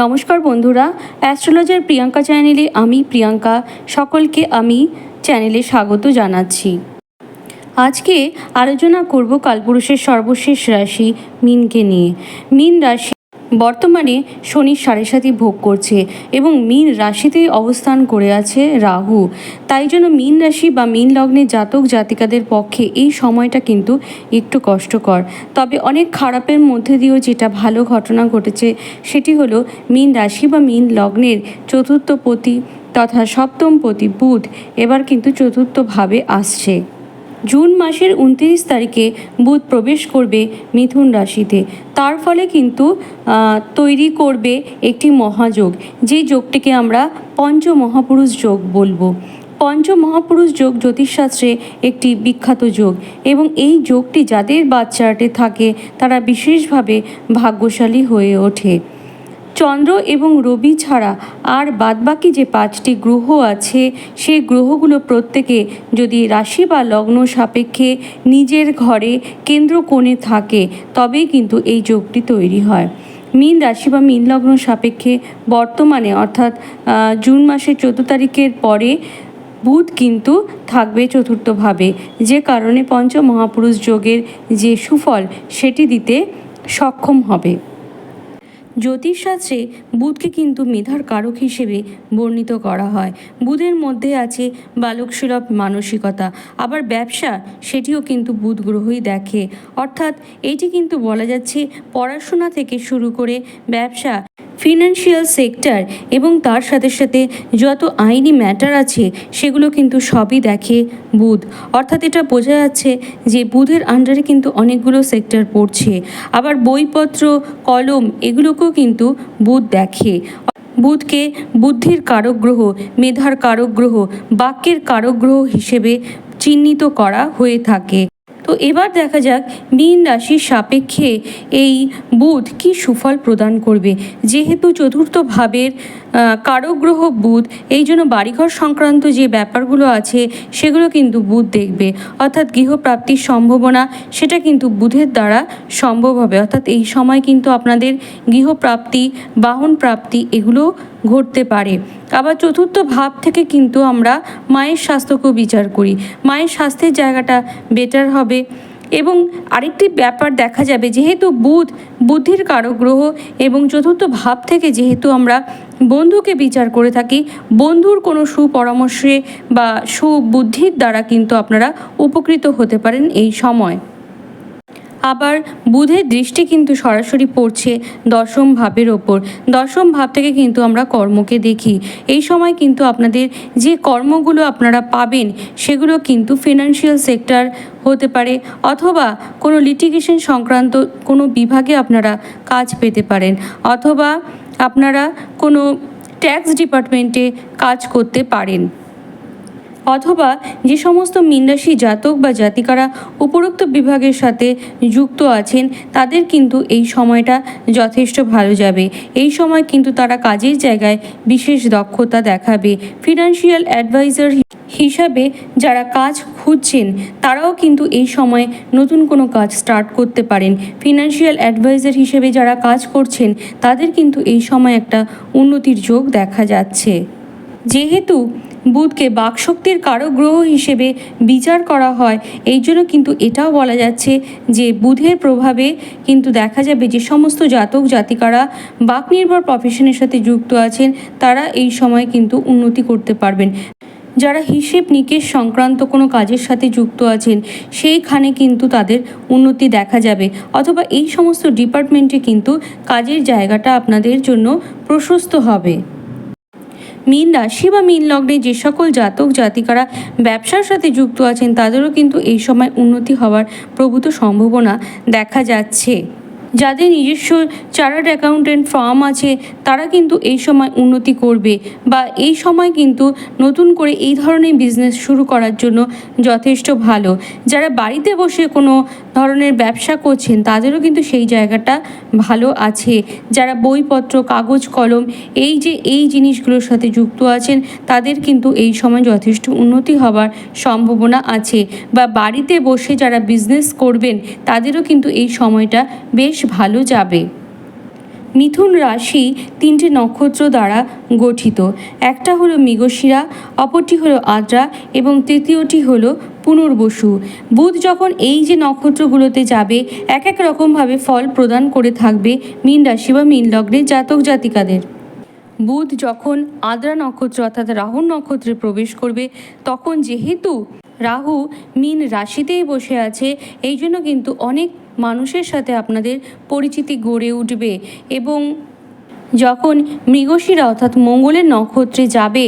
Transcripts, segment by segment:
নমস্কার বন্ধুরা, অ্যাস্ট্রোলজার প্রিয়াঙ্কা চ্যানেলে আমি প্রিয়াঙ্কা সকলকে আমি চ্যানেলে স্বাগত জানাচ্ছি। আজকে আলোচনা করব কালপুরুষের সর্বশেষ রাশি মীনকে নিয়ে। মীন রাশি বর্তমানে শনির 7.5 ভোগ করছে এবং মীন রাশিতেই অবস্থান করে আছে রাহু। তাই জন্য মীন রাশি বা মীন লগ্নের জাতক জাতিকাদের পক্ষে এই সময়টা কিন্তু একটু কষ্টকর। তবে অনেক খারাপের মধ্যে দিয়েও যেটা ভালো ঘটনা ঘটেছে সেটি হলো মীন রাশি বা মীন লগ্নের চতুর্থপতি তথা সপ্তমপতি বুধ এবার কিন্তু চতুর্থভাবে আসছে। জুন মাসের 29 তারিখে বুধ প্রবেশ করবে মিথুন রাশিতে। তার ফলে কিন্তু তৈরি করবে একটি মহাযোগ, যে যোগটিকে আমরা পঞ্চমহাপুরুষ যোগ বলবো। পঞ্চমহাপুরুষ যোগ জ্যোতিষশাস্ত্রে একটি বিখ্যাত যোগ এবং এই যোগটি যাদের বার্থ চার্টে থাকে তারা বিশেষভাবে ভাগ্যশালী হয়ে ওঠে। চন্দ্র এবং রবি ছাড়া আর বাদবাকি যে 5টি গ্রহ আছে সেই গ্রহগুলো প্রত্যেকে যদি রাশি বা লগ্ন সাপেক্ষে নিজের ঘরে কেন্দ্রকোণে থাকে তবেই কিন্তু এই যোগটি তৈরি হয়। মীন রাশি বা মীন লগ্ন সাপেক্ষে বর্তমানে অর্থাৎ জুন মাসের 14 তারিখের পরে বুধ কিন্তু থাকবে চতুর্থভাবে, যে কারণে পঞ্চমহাপুরুষ যোগের যে সুফল সেটি দিতে সক্ষম হবে। জ্যোতিষশাস্ত্রে বুধকে কিন্তু মেধার কারক হিসেবে বর্ণিত করা হয়। বুধের মধ্যে আছে বালকসুলভ মানসিকতা, আবার ব্যবসা সেটিও কিন্তু বুধ গ্রহই দেখে। অর্থাৎ এটি কিন্তু বলা যাচ্ছে পড়াশোনা থেকে শুরু করে ব্যবসা, ফিনান্সিয়াল সেক্টর এবং তার সাথে সাথে যত আইনি ম্যাটার আছে সেগুলো কিন্তু সবই দেখে বুধ। অর্থাৎ এটা বোঝা যাচ্ছে যে বুধের আন্ডারে কিন্তু অনেকগুলো সেক্টর পড়ছে। আবার বইপত্র, কলম এগুলোকেও কিন্তু বুধ দেখে। বুধকে বুদ্ধির কারক গ্রহ, মেধার কারক গ্রহ, বাক্যের কারক গ্রহ হিসেবে চিহ্নিত করা হয়ে থাকে। তো এবার দেখা যাক মীন রাশির সাপেক্ষে এই বুধ কি সুফল প্রদান করবে। যেহেতু চতুর্থ ভাবের কারক গ্রহ বুধ, এই জন্য বাড়িঘর সংক্রান্ত যে ব্যাপারগুলো আছে সেগুলো কিন্তু বুধ দেখবে। অর্থাৎ গৃহপ্রাপ্তির সম্ভাবনা সেটা কিন্তু বুধের দ্বারা সম্ভব হবে। অর্থাৎ এই সময় কিন্তু আপনাদের গৃহপ্রাপ্তি, বাহন প্রাপ্তি এগুলো ঘটতে পারে। আবার চতুর্থ ভাব থেকে কিন্তু আমরা মায়ের স্বাস্থ্যকেও বিচার করি, মায়ের স্বাস্থ্যের জায়গাটা বেটার হবে। এবং আরেকটি ব্যাপার দেখা যাবে, যেহেতু বুধ বুদ্ধির কারক গ্রহ এবং চতুর্থ ভাব থেকে যেহেতু আমরা বন্ধুকে বিচার করে থাকি, বন্ধুর কোনো সুপরামর্শে বা সুবুদ্ধির দ্বারা কিন্তু আপনারা উপকৃত হতে পারেন এই সময়। আবার বুধের দৃষ্টি কিন্তু সরাসরি পড়ছে দশম ভাবের ওপর। দশম ভাব থেকে কিন্তু আমরা কর্মকে দেখি। এই সময় কিন্তু আপনাদের যে কর্মগুলো আপনারা পাবেন সেগুলো কিন্তু ফিনান্সিয়াল সেক্টর হতে পারে, অথবা কোনো লিটিগেশন সংক্রান্ত কোনো বিভাগে আপনারা কাজ পেতে পারেন, অথবা আপনারা কোনো ট্যাক্স ডিপার্টমেন্টে কাজ করতে পারেন। অথবা যে সমস্ত মীন রাশি জাতক বা জাতিকারা উপরোক্ত বিভাগের সাথে যুক্ত আছেন তাদের কিন্তু এই সময়টা যথেষ্ট ভালো যাবে। এই সময় কিন্তু তারা কাজের জায়গায় বিশেষ দক্ষতা দেখাবে। ফিনান্সিয়াল অ্যাডভাইজার হিসাবে যারা কাজ খুঁজছেন তারাও কিন্তু এই সময় নতুন কোনো কাজ স্টার্ট করতে পারেন। ফিনান্সিয়াল অ্যাডভাইজার হিসেবে যারা কাজ করছেন তাদের কিন্তু এই সময় একটা উন্নতির যোগ দেখা যাচ্ছে। যেহেতু বুধকে বাকশক্তির কারক গ্রহ হিসেবে বিচার করা হয়, এই জন্য কিন্তু এটাও বলা যাচ্ছে যে বুধের প্রভাবে কিন্তু দেখা যাবে যে সমস্ত জাতক জাতিকারা বাকনির্ভর প্রফেশনের সাথে যুক্ত আছেন তারা এই সময় কিন্তু উন্নতি করতে পারবেন। যারা হিসেব নিকেশ সংক্রান্ত কোনো কাজের সাথে যুক্ত আছেন সেইখানে কিন্তু তাদের উন্নতি দেখা যাবে, অথবা এই সমস্ত ডিপার্টমেন্টে কিন্তু কাজের জায়গাটা আপনাদের জন্য প্রশস্ত হবে। মীন রাশি বা মীন লগ্নে যে সকল জাতক জাতিকারা ব্যবসার সাথে যুক্ত আছেন তাদেরও কিন্তু এই সময় উন্নতি হওয়ার প্রভূত সম্ভাবনা দেখা যাচ্ছে। যাদের নিজস্ব চার্টার্ড অ্যাকাউন্টেন্ট ফার্ম আছে তারা কিন্তু এই সময় উন্নতি করবে, বা এই সময় কিন্তু নতুন করে এই ধরনের বিজনেস শুরু করার জন্য যথেষ্ট ভালো। যারা বাড়িতে বসে কোনো ধরনের ব্যবসা করছেন তাদেরও কিন্তু সেই জায়গাটা ভালো আছে। যারা বইপত্র, কাগজ কলম এই জিনিসগুলোর সাথে যুক্ত আছেন তাদের কিন্তু এই সময় যথেষ্ট উন্নতি হওয়ার সম্ভাবনা আছে। বা বাড়িতে বসে যারা বিজনেস করবেন তাদেরও কিন্তু এই সময়টা বেশ ভালো যাবে। মিথুন রাশি 3টে নক্ষত্র দ্বারা গঠিত। একটা হলো মৃগশিরা, অপরটি হলো আদ্রা এবং তৃতীয়টি হলো পুনর্বসু। বুধ যখন এই যে নক্ষত্রগুলোতে যাবে এক এক রকমভাবে ফল প্রদান করে থাকবে মীন রাশি বা মীন লগ্নের জাতক জাতিকাদের। বুধ যখন আদ্রা নক্ষত্র অর্থাৎ রাহুর নক্ষত্রে প্রবেশ করবে তখন যেহেতু রাহু মীন রাশিতেই বসে আছে, এই জন্য কিন্তু অনেক মানুষের সাথে আপনাদের পরিচিতি গড়ে উঠবে। এবং যখন মৃগশিরা অর্থাৎ মঙ্গলের নক্ষত্রে যাবে,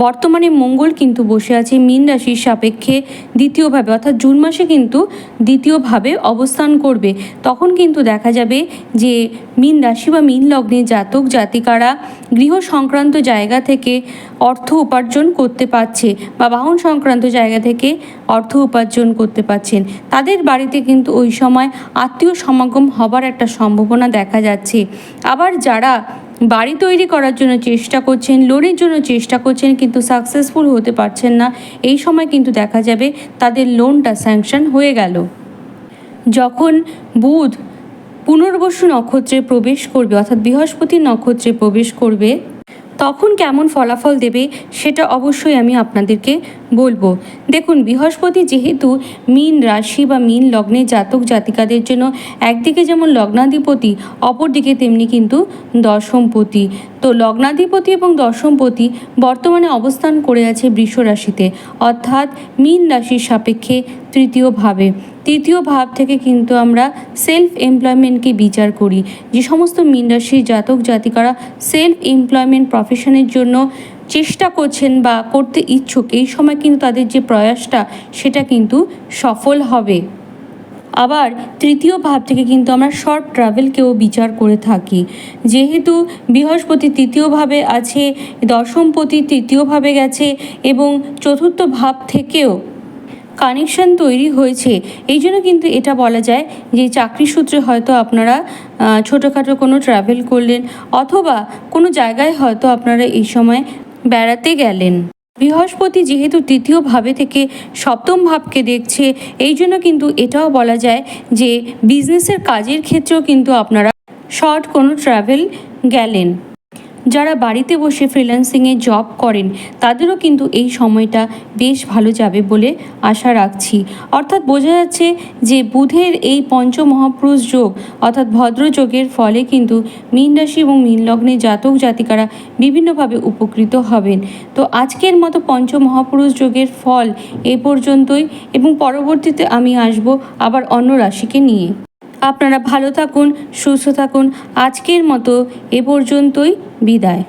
বর্তমানে মঙ্গল কিন্তু বসে আছে মীন রাশির সাপেক্ষে দ্বিতীয়ভাবে, অর্থাৎ জুন মাসে কিন্তু দ্বিতীয়ভাবে অবস্থান করবে। তখন কিন্তু দেখা যাবে যে মীন রাশি বা মীন লগ্নে জাতক জাতিকারা গৃহ সংক্রান্ত জায়গা থেকে অর্থ উপার্জন করতে পারছে বা বাহন সংক্রান্ত জায়গা থেকে অর্থ উপার্জন করতে পারছেন। তাদের বাড়িতে কিন্তু ওই সময় আত্মীয় সমাগম হবার একটা সম্ভাবনা দেখা যাচ্ছে। আবার যারা বাড়ি তৈরি করার জন্য চেষ্টা করছেন, লোনের জন্য চেষ্টা করছেন কিন্তু সাকসেসফুল হতে পারছেন না, এই সময় কিন্তু দেখা যাবে তাদের লোনটা স্যাংশন হয়ে গেল। যখন বুধ পুনর্বসু নক্ষত্রে প্রবেশ করবে অর্থাৎ বৃহস্পতি নক্ষত্রে প্রবেশ করবে তখন কেমন ফলাফল দেবে সেটা অবশ্যই আমি আপনাদেরকে বলবো। দেখুন, বৃহস্পতি যেহেতু মীন রাশি বা মীন লগ্নে জাতক জাতিকাদের জন্য একদিকে যেমন লগ্নাধিপতি, অপরদিকে তেমনি কিন্তু দশমপতি। তো লগ্নাধিপতি এবং দশমপতি বর্তমানে অবস্থান করে আছে বৃষ রাশিতে, অর্থাৎ মীন রাশির সাপেক্ষে তৃতীয় ভাবে। তৃতীয় ভাব থেকে কিন্তু আমরা সেলফ এমপ্লয়মেন্টকে বিচার করি। যে সমস্ত মীন রাশির জাতক জাতিকারা সেলফ এমপ্লয়মেন্ট প্রফেশনের জন্য চেষ্টা করছেন বা করতে ইচ্ছুক, এই সময় কিন্তু তাদের যে প্রয়াসটা সেটা কিন্তু সফল হবে। আবার তৃতীয় ভাব থেকে কিন্তু আমরা শর্ট ট্রাভেলকেও বিচার করে থাকি। যেহেতু বৃহস্পতি তৃতীয়ভাবে আছে, দশমপতি তৃতীয়ভাবে গেছে এবং চতুর্থ ভাব থেকেও কানেকশন তৈরি হয়েছে, এই জন্য কিন্তু এটা বলা যায় যে চাকরি সূত্রে হয়তো আপনারা ছোটোখাটো কোনো ট্রাভেল করলেন অথবা কোনো জায়গায় হয়তো আপনারা এই সময় বেড়াতে গেলেন। বৃহস্পতি যেহেতু তৃতীয় ভাবে থেকে সপ্তম ভাবকে দেখছে, এই জন্য কিন্তু এটাও বলা যায় যে বিজনেসের কাজের ক্ষেত্রেও কিন্তু আপনারা শর্ট কোনো ট্রাভেল গেলেন। যারা বাড়িতে বসে ফ্রিল্যান্সিংয়ে জব করেন তাদেরও কিন্তু এই সময়টা বেশ ভালো যাবে বলে আশা রাখছি। অর্থাৎ বোঝা যাচ্ছে যে বুধের এই পঞ্চমহাপুরুষ যোগ অর্থাৎ ভদ্রযোগের ফলে কিন্তু মীন রাশি এবং মীন লগ্নে জাতক জাতিকারা বিভিন্নভাবে উপকৃত হবেন। তো আজকের মতো পঞ্চমহাপুরুষ যোগের ফল এ পর্যন্তই এবং পরবর্তীতে আমি আসব আবার অন্য রাশিকে নিয়ে। আপনারা ভালো থাকুন, সুস্থ থাকুন। আজকের মতো এ পর্যন্তই, বিদায়।